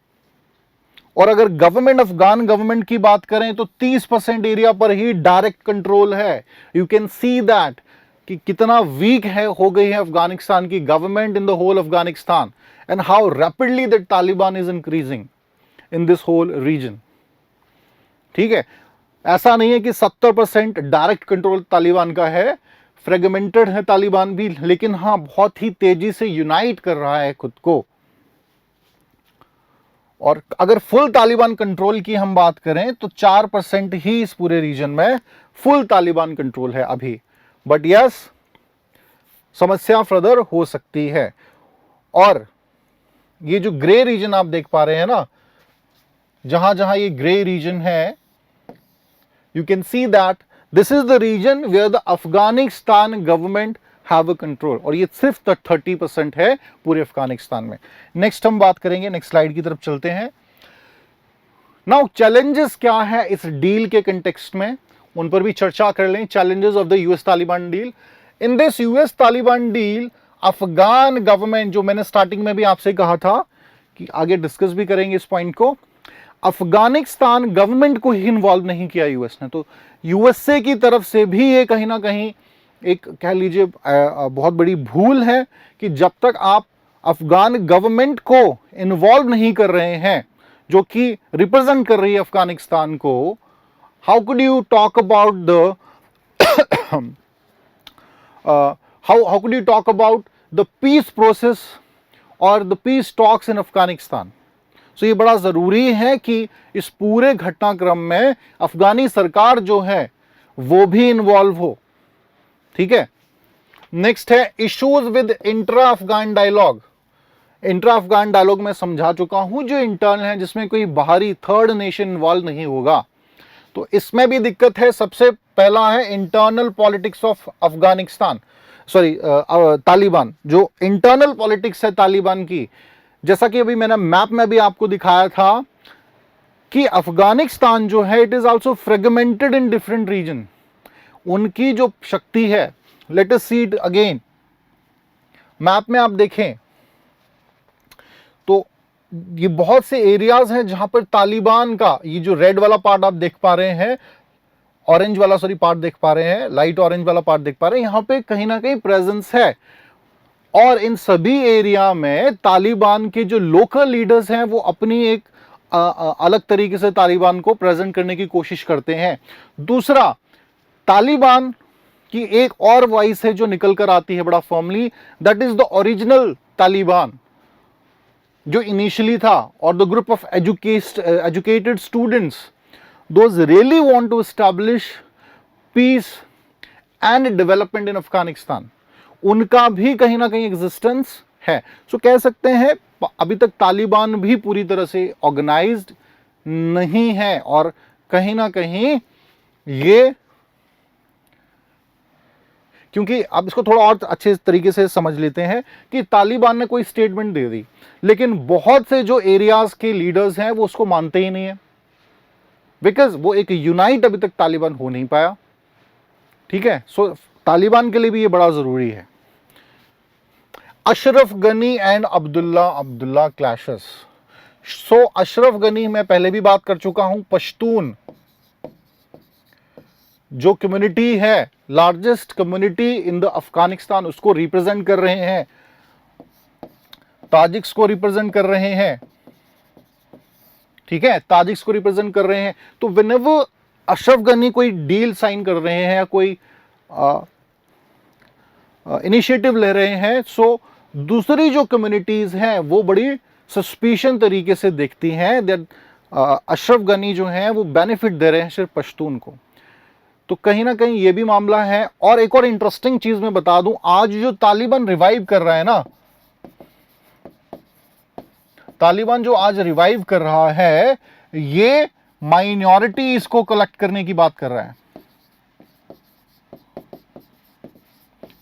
और अगर गवर्नमेंट अफगान गवर्नमेंट की बात करें तो 30% एरिया पर ही डायरेक्ट कंट्रोल है। यू कैन सी दैट कि कितना वीक है हो गई है अफगानिस्तान की government in the whole Afghanistan and how rapidly that Taliban is increasing in this whole region. ठीक है, ऐसा नहीं है कि 70% डायरेक्ट कंट्रोल तालिबान का है, फ्रेगमेंटेड है तालिबान भी, लेकिन हाँ बहुत ही तेजी से यूनाइट कर रहा है खुद को। और अगर फुल तालिबान कंट्रोल की हम बात करें तो 4% ही इस पूरे रीजन में फुल तालिबान कंट्रोल है अभी। बट यस, समस्या फर्दर हो सकती है। और ये जो ग्रे रीजन आप देख पा रहे हैं ना, जहां जहां ये ग्रे रीजन है, you can see that this is the region where the Afghanistan government have a control, और ये सिर्फ 30% है पूरे अफगानिस्तान में। नेक्स्ट हम बात करेंगे, नेक्स्ट स्लाइड की तरफ चलते हैं। नाउ चैलेंजेस क्या है इस डील के कंटेक्स्ट में, उन पर भी चर्चा कर लें। Challenges of the US Taliban deal. In this US Taliban deal Afghan government, जो मैंने स्टार्टिंग में भी आपसे कहा था कि आगे डिस्कस भी करेंगे इस पॉइंट को, अफगानिस्तान गवर्नमेंट को ही इन्वॉल्व नहीं किया यूएस ने। तो यूएसए की तरफ से भी ये कहीं ना कहीं एक कह लीजिए बहुत बड़ी भूल है कि जब तक आप अफगान गवर्नमेंट को इन्वॉल्व नहीं कर रहे हैं, जो कि रिप्रेजेंट कर रही है अफगानिस्तान को, how could you talk about the how could you talk about the peace process और the peace talks in Afghanistan. So ये बड़ा ज़रूरी है कि इस पूरे घटनाक्रम में अफगानी सरकार जो है वो भी इन्वॉल्व हो। ठीक है, नेक्स्ट है issues with intra Afghan dialogue. Intra Afghan dialogue में समझा चुका हूं, जो इंटरनल है, जिसमें कोई बाहरी थर्ड नेशन इन्वॉल्व नहीं होगा, तो इसमें भी दिक्कत है। सबसे पहला है internal politics of Afghanistan, sorry Taliban. जो इंटरनल पॉलिटिक्स है तालिबान की, जैसा कि अभी मैंने मैप में भी आपको दिखाया था कि अफगानिस्तान जो है it is also fragmented in different region. उनकी जो शक्ति है, let us see it again, map में आप देखें तो ये बहुत से एरियाज हैं जहां पर तालिबान का, ये जो रेड वाला पार्ट आप देख पा रहे हैं, ऑरेंज वाला सॉरी पार्ट देख पा रहे हैं, लाइट ऑरेंज वाला पार्ट देख पा रहे हैं, यहां पे कहीं ना कहीं प्रेजेंस है। और इन सभी एरिया में तालिबान के जो लोकल लीडर्स हैं वो अपनी एक अलग तरीके से तालिबान को प्रेजेंट करने की कोशिश करते हैं। दूसरा, तालिबान की एक और वॉइस है जो निकल कर आती है बड़ा firmly, that is the original Taliban जो इनिशियली था, और the group of educated students, those really want to establish peace and development in Afghanistan. उनका भी कहीं ना कहीं एग्जिस्टेंस है। सो कह सकते हैं अभी तक तालिबान भी पूरी तरह से ऑर्गेनाइज्ड नहीं है, और कहीं ना कहीं ये क्योंकि अब इसको थोड़ा और अच्छे तरीके से समझ लेते हैं कि तालिबान ने कोई स्टेटमेंट दे दी, लेकिन बहुत से जो एरियाज के लीडर्स हैं वो उसको मानते ही नहीं है, बिकॉज वो एक यूनाइट अभी तक तालिबान हो नहीं पाया। ठीक है, सो तालिबान के लिए भी ये बड़ा जरूरी है। Ashraf Ghani and Abdullah clashes. So Ashraf Ghani मैं पहले भी बात कर चुका हूं, पश्तून जो कम्युनिटी है, largest community in the Afghanistan, उसको रिप्रेजेंट कर रहे हैं, ताजिक्स को रिप्रेजेंट कर रहे हैं। ठीक है, ताजिक्स को रिप्रेजेंट कर रहे हैं। तो व्हेनेवर अशरफ गनी कोई डील साइन कर रहे हैं या कोई इनिशिएटिव ले रहे हैं, सो दूसरी जो कम्युनिटीज हैं वो बड़ी सस्पिशन तरीके से देखती हैं दैट अशरफ गनी जो हैं वो बेनिफिट दे रहे हैं सिर्फ पश्तून को। तो कहीं ना कहीं ये भी मामला है। और एक और इंटरेस्टिंग चीज मैं बता दूं, आज जो तालिबान रिवाइव कर रहा है ना, तालिबान जो आज रिवाइव कर रहा है, ये माइनॉरिटीज को कलेक्ट करने की बात कर रहा है।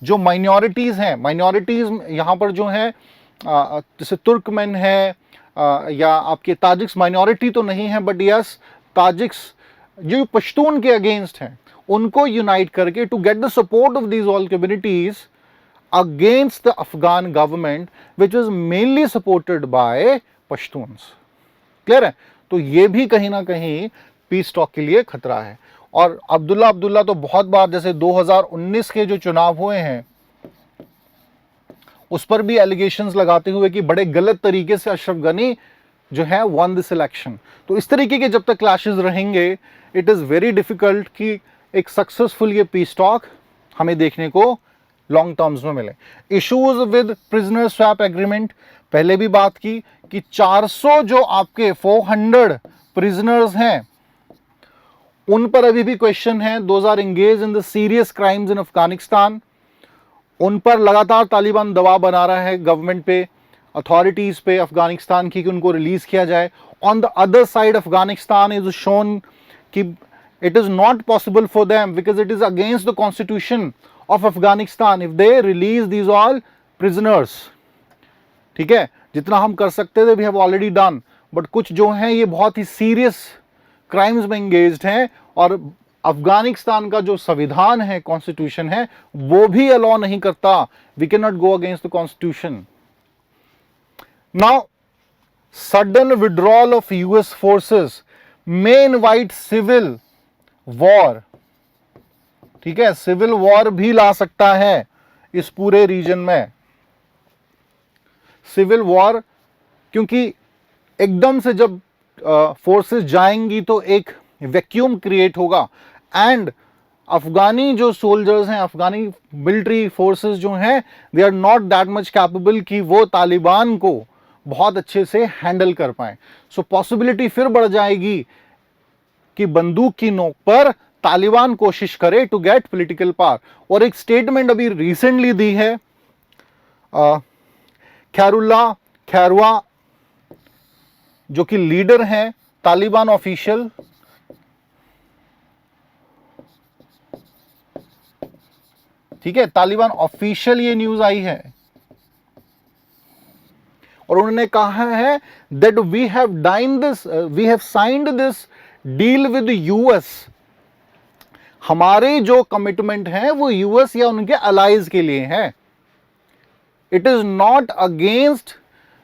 जो माइनॉरिटीज हैं, माइनॉरिटीज यहां पर जो है जैसे तुर्कमेन है या आपके ताजिक्स, माइनॉरिटी तो नहीं है बट यस ताजिक्स जो पश्तून के अगेंस्ट हैं, उनको यूनाइट करके to get the support of these all communities against the Afghan government which is mainly supported by Pashtuns. Clear है? तो ये भी कहीं ना कहीं पीस टॉक के लिए खतरा है। और अब्दुल्ला तो बहुत बार, जैसे 2019 के जो चुनाव हुए हैं उस पर भी एलिगेशंस लगाते हुए कि बड़े गलत तरीके से अशरफ गनी जो है वन दिस इलेक्शन। तो इस तरीके के जब तक क्लैशेस रहेंगे, इट इज वेरी डिफिकल्ट कि एक सक्सेसफुल ये पीस टॉक हमें देखने को लॉन्ग टर्म्स में मिले। Issues with prisoner swap agreement, पहले भी बात की कि 400 जो आपके 400 प्रिजनर्स हैं उन पर अभी भी क्वेश्चन है। Those are engage in the serious crimes in Afghanistan. उन पर लगातार तालिबान दबाव बना रहा है गवर्नमेंट पे, अथॉरिटीज पे अफगानिस्तान की, कि उनको रिलीज किया जाए। On the other side Afghanistan is shown कि it is not possible for them because it is against the constitution of Afghanistan if they release these all prisoners. ठीक है, जितना हम कर सकते थे we have already done, but कुछ जो हैं ये बहुत ही सीरियस क्राइम्स में एंगेज्ड हैं और अफगानिस्तान का जो संविधान है, कॉन्स्टिट्यूशन है, वो भी अलाउ नहीं करता। We can not go against the constitution. Now sudden withdrawal of US forces may invite civil war. ठीक है, सिविल वॉर भी ला सकता है इस पूरे रीजन में। सिविल वॉर, क्योंकि एकदम से जब फोर्सेस जाएंगी तो एक वैक्यूम क्रिएट होगा एंड अफगानी जो सोल्जर्स हैं, अफगानी मिलिट्री फोर्सेस जो हैं, they are not that much capable कि वो तालिबान को बहुत अच्छे से हैंडल कर पाए। सो पॉसिबिलिटी फिर बढ़ जाएगी कि बंदूक की नोक पर तालिबान कोशिश करे टू गेट पॉलिटिकल पावर। और एक स्टेटमेंट अभी रिसेंटली दी है खैरुआ जो कि लीडर हैं तालिबान ऑफिशियल, ठीक है, तालिबान ऑफिशियल ये न्यूज आई है और उन्होंने कहा है that we have signed this deal with US. हमारे जो कमिटमेंट है वो यूएस या उनके अलाइज के लिए है। It is not against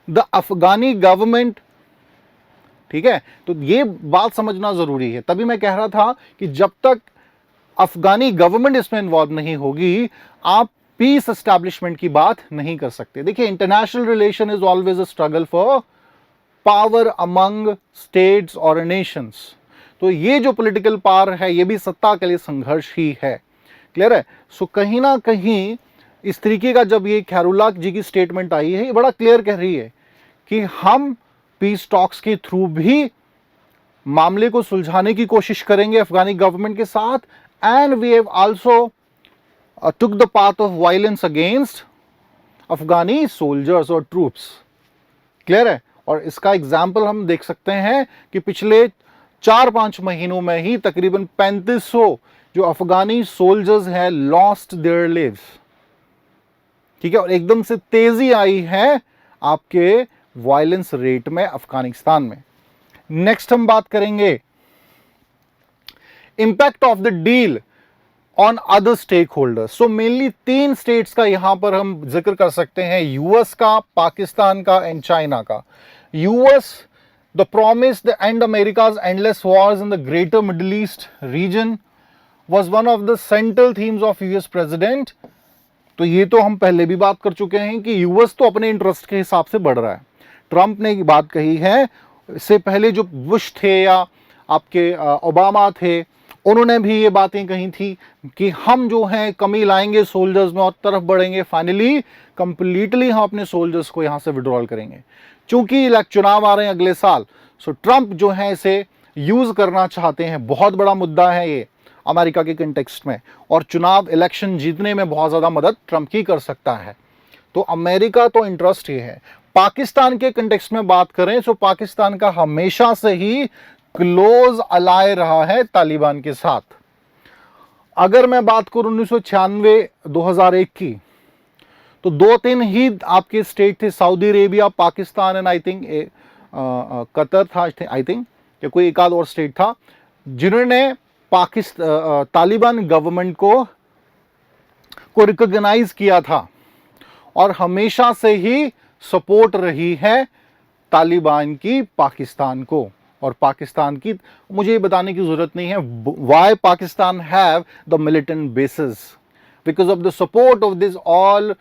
the Afghani government. ठीक है, तो ये बात समझना जरूरी है। तभी मैं कह रहा था कि जब तक अफगानी गवर्नमेंट इसमें इन्वॉल्व नहीं होगी, आप पीस एस्टैब्लिशमेंट की बात नहीं कर सकते। देखिए, international relation is always a struggle for power among states और नेशंस। तो ये जो पॉलिटिकल पावर है, ये भी सत्ता के लिए संघर्ष ही है। क्लियर है? सो कहीं ना कहीं इस तरीके का जब ये खैरुल्लाह जी की स्टेटमेंट आई है, ये बड़ा क्लियर कह रही है कि हम पीस टॉक्स के थ्रू भी मामले को सुलझाने की कोशिश करेंगे अफगानी गवर्नमेंट के साथ, and we have also took the path of violence against Afghani soldiers और ट्रूप्स। क्लियर है? और इसका एग्जाम्पल हम देख सकते हैं कि पिछले 4-5 महीनों में ही तकरीबन 3500 जो अफगानी सोल्जर्स हैं लॉस्ट देयर लिव्स, ठीक है, और एकदम से तेजी आई है आपके वायलेंस रेट में अफगानिस्तान में। नेक्स्ट हम बात करेंगे impact of the deal on other stakeholders. So mainly 3 states का यहां पर हम जिक्र कर सकते हैं, यूएस का, पाकिस्तान का एंड चाइना का। US, the promise the end America's endless wars in the greater Middle East region was one of the central themes of US president. तो ये तो हम पहले भी बात कर चुके हैं कि यूएस तो अपने इंटरेस्ट के हिसाब से बढ़ रहा है। ट्रंप ने बात कही है, इससे पहले जो बुश थे या आपके ओबामा थे, उन्होंने भी ये बातें कही थी कि हम जो हैं कमी लाएंगे सोल्जर्स में और तरफ बढ़ेंगे, फाइनली कंप्लीटली हम अपने सोल्जर्स को यहां से विड्रॉल करेंगे। चूंकि चुनाव आ रहे हैं अगले साल, सो ट्रंप जो है इसे यूज करना चाहते हैं। बहुत बड़ा मुद्दा है ये अमेरिका के कंटेक्स्ट में, और चुनाव इलेक्शन जीतने में बहुत ज़्यादा मदद ट्रंप की कर सकता है। तो अमेरिका तो इंटरेस्ट ही है। पाकिस्तान के कंटेक्स्ट में बात करें तो पाकिस्तान का हमेशा से ही क्लोज अलाय रहा है तालिबान के साथ। अगर मैं बात करूं 1996-2001 की, तो 2-3 ही आपके स्टेट थे, Saudi Arabia, Pakistan and I think Qatar था, आई थिंक, या कोई एक आध और स्टेट था, जिन्होंने तालिबान गवर्नमेंट को रिकॉग्नाइज किया था और हमेशा से ही सपोर्ट रही है तालिबान की पाकिस्तान को। और पाकिस्तान की मुझे ये बताने की जरूरत नहीं है why Pakistan have the militant basis, because of the support of this all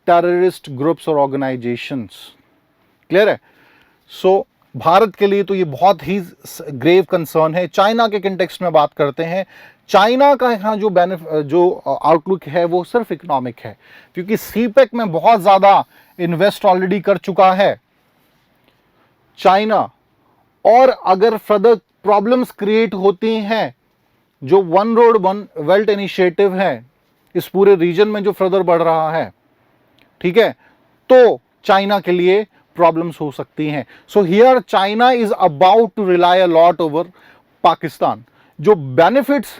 terrorist groups और ऑर्गेनाइजेशंस। क्लियर है? सो भारत के लिए तो ये बहुत ही ग्रेव कंसर्न है। चाइना के कंटेक्स्ट में बात करते हैं, चाइना का यहाँ जो आउटलुक है वो सिर्फ इकोनॉमिक है, क्योंकि सीपेक में बहुत ज़्यादा इन्वेस्ट ऑलरेडी कर चुका है चाइना। और अगर फर्दर प्रॉब्लम्स क्रिएट होती हैं, जो one road one belt initiative है इस पूरे रीजन में जो फर्दर बढ़ रहा है, ठीक है, तो चाइना के लिए प्रॉब्लम्स हो सकती हैं। So here China is about to rely a lot over Pakistan. जो बेनिफिट्स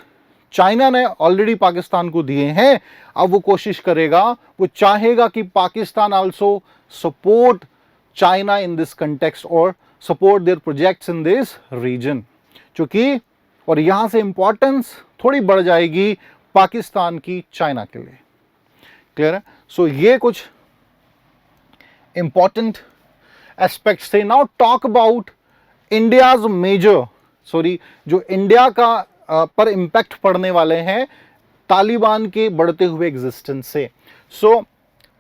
चाइना ने ऑलरेडी पाकिस्तान को दिए हैं, अब वो कोशिश करेगा, वो चाहेगा कि Pakistan also support China in this context और support their projects in this region, क्योंकि और यहां से इंपॉर्टेंस थोड़ी बढ़ जाएगी पाकिस्तान की चाइना के लिए। क्लियर है? सो ये कुछ इंपॉर्टेंट एस्पेक्ट्स थे। Now talk about India's major, जो इंडिया का पर इंपैक्ट पड़ने वाले हैं तालिबान के बढ़ते हुए एग्जिस्टेंस से। So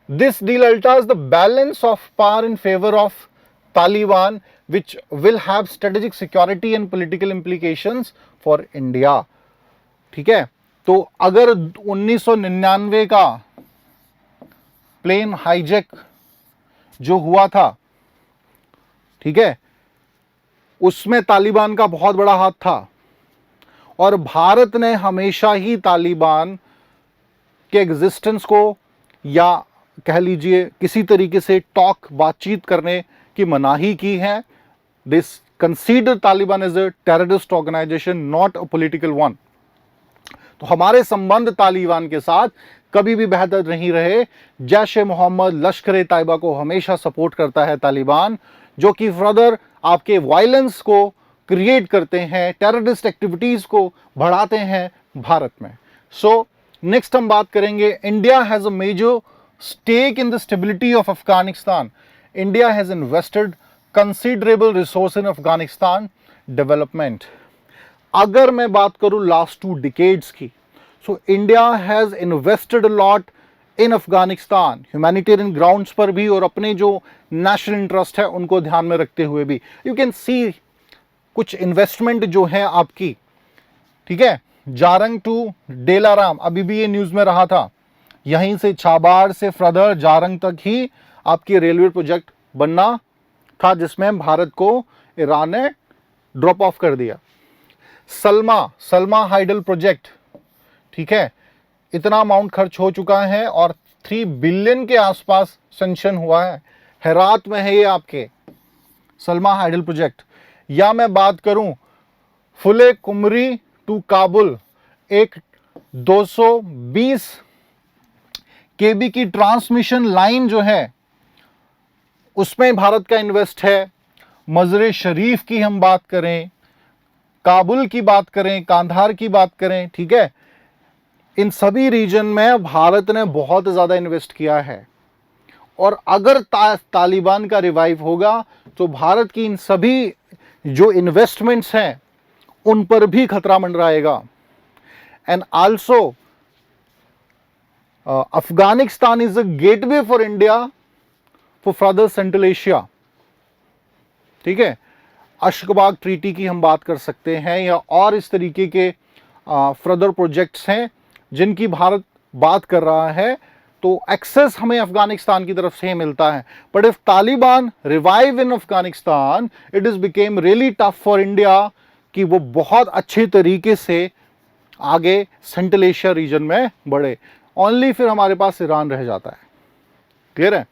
this deal altars the balance of power in favour of Taliban which will have strategic security and political implications for India। ठीक है, तो अगर 1999 का प्लेन हाईजैक जो हुआ था, ठीक है, उसमें तालिबान का बहुत बड़ा हाथ था, और भारत ने हमेशा ही तालिबान के एग्जिस्टेंस को, या कह लीजिए किसी तरीके से बातचीत करने की मनाही की है। This consider Taliban as a terrorist organization, not a political one। तो हमारे संबंध तालिबान के साथ कभी भी बेहतर नहीं रहे। जैश ए मोहम्मद, लश्कर तैयबा को हमेशा सपोर्ट करता है तालिबान, जो कि फर्दर आपके वायलेंस को क्रिएट करते हैं, टेररिस्ट एक्टिविटीज को बढ़ाते हैं भारत में। सो नेक्स्ट हम बात करेंगे, India has a major stake in the stability of Afghanistan. India has invested considerable resource in Afghanistan development. अगर मैं बात करूं लास्ट 2 डिकेड्स की, so India has invested a lot in Afghanistan, humanitarian grounds पर भी और अपने जो नेशनल इंटरेस्ट है उनको ध्यान में रखते हुए भी। यू कैन सी कुछ इन्वेस्टमेंट जो है आपकी, ठीक है, जारंग टू डेलाराम, अभी भी ये न्यूज में रहा था, यहीं से छाबाड़ से फर्दर जारंग तक ही आपकी रेलवे प्रोजेक्ट बनना था, जिसमें भारत को ईरान ने ड्रॉप ऑफ कर दिया। सलमा हाइडल प्रोजेक्ट, ठीक है, इतना अमाउंट खर्च हो चुका है और 3 बिलियन के आसपास सैंक्शन हुआ है। हेरात में है ये आपके सलमा हाइडल प्रोजेक्ट। या मैं बात करूं फुले कुमरी टू काबुल, एक 220 केबी की ट्रांसमिशन लाइन जो है उसमें भारत का इन्वेस्ट है। मज़र शरीफ की हम बात करें, काबुल की बात करें, कांधार की बात करें, ठीक है, इन सभी रीजन में भारत ने बहुत ज़्यादा इन्वेस्ट किया है। और अगर तालिबान का रिवाइव होगा तो भारत की इन सभी जो इन्वेस्टमेंट्स हैं उन पर भी खतरा मंडराएगा। And also Afghanistan is a gateway for India for further central Asia, ठीक है। अशकबाग ट्रीटी की हम बात कर सकते हैं, या और इस तरीके के फर्दर प्रोजेक्ट्स हैं जिनकी भारत बात कर रहा है। तो एक्सेस हमें अफगानिस्तान की तरफ से ही मिलता है। But if Taliban revive in Afghanistan, it is became really tough for India कि वो बहुत अच्छे तरीके से आगे सेंट्रल एशिया रीजन में बढ़े। ओनली फिर हमारे पास ईरान रह जाता है। क्लियर है?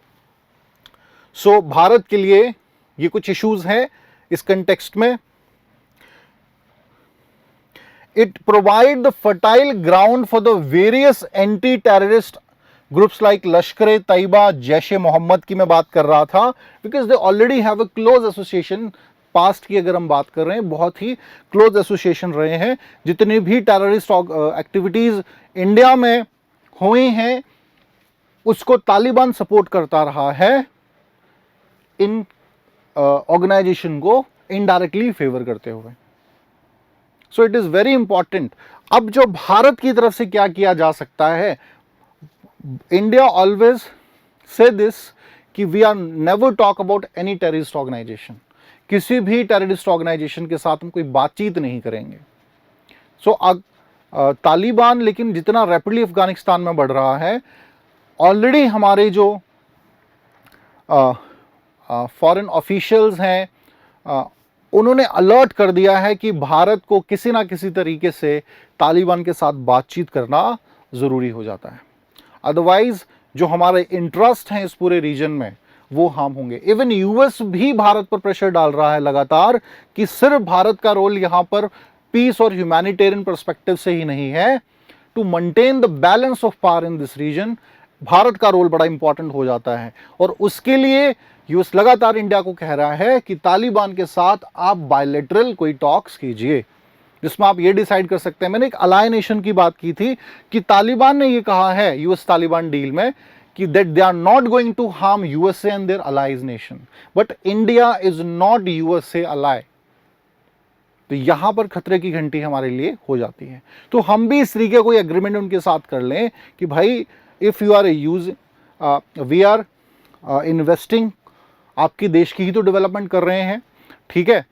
सो भारत के लिए ये कुछ इश्यूज हैं इस कंटेक्स्ट में। It provide the fertile ground for the various anti-terrorist groups like Lashkar-e-Taiba, Jaish-e-Mohammed की मैं बात कर रहा था, because they already have a close association। Past की अगर हम बात कर रहे हैं, बहुत ही क्लोज एसोसिएशन रहे हैं। जितने भी टेररिस्ट एक्टिविटीज इंडिया में हुई हैं उसको तालिबान सपोर्ट करता रहा है, इन ऑर्गेनाइजेशन को इनडायरेक्टली फेवर करते हुए। सो इट इज वेरी इंपॉर्टेंट। अब जो भारत की तरफ से क्या किया जा सकता है, इंडिया ऑलवेज से दिस कि we are never talk about any terrorist organization. किसी भी टेररिस्ट ऑर्गेनाइजेशन के साथ हम कोई बातचीत नहीं करेंगे। सो तालिबान लेकिन जितना रैपिडली अफगानिस्तान में बढ़ रहा है, ऑलरेडी हमारे जो फॉरेन ऑफिशियल्स हैं उन्होंने अलर्ट कर दिया है कि भारत को किसी ना किसी तरीके से तालिबान के साथ बातचीत करना ज़रूरी हो जाता है। अदरवाइज जो हमारे इंटरेस्ट हैं इस पूरे रीजन में वो हार्म होंगे। इवन यूएस भी भारत पर प्रेशर डाल रहा है लगातार कि सिर्फ भारत का रोल यहाँ पर पीस और ह्यूमैनिटेरियन पर्सपेक्टिव से ही नहीं है, to maintain the balance of power in this region Bharat का रोल बड़ा इंपॉर्टेंट हो जाता है। और उसके लिए यूएस लगातार इंडिया को कह रहा है कि तालिबान के साथ आप बायलैटरल कोई टॉक्स कीजिए जिसमें आप ये डिसाइड कर सकते हैं। मैंने एक अलाय नेशन की बात की थी कि तालिबान ने ये कहा है यूएस तालिबान डील में कि that they are not going to harm USA and their allies nation, but India is not USA ally. तो यहां पर खतरे की घंटी हमारे लिए हो जाती है। तो हम भी इस तरीके कोई एग्रीमेंट उनके साथ कर लें कि भाई if you are we are investing, आपकी देश की ही तो डेवलपमेंट कर रहे हैं, ठीक है,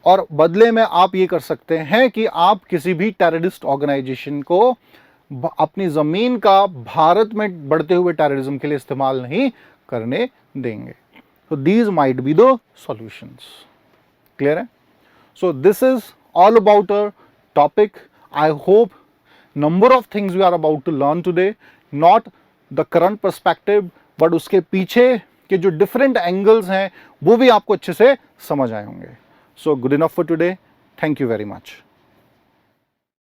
और बदले में आप ये कर सकते हैं कि आप किसी भी टेररिस्ट ऑर्गेनाइजेशन को अपनी ज़मीन का भारत में बढ़ते हुए टेररिज्म के लिए इस्तेमाल नहीं करने देंगे। तो these might be the solutions. Clear है? So this is all about a topic. I hope number of things we are about to learn today, not the current perspective but उसके पीछे के जो डिफरेंट एंगल्स हैं वो भी आपको अच्छे से समझ आए होंगे। So good enough for today. Thank you very much.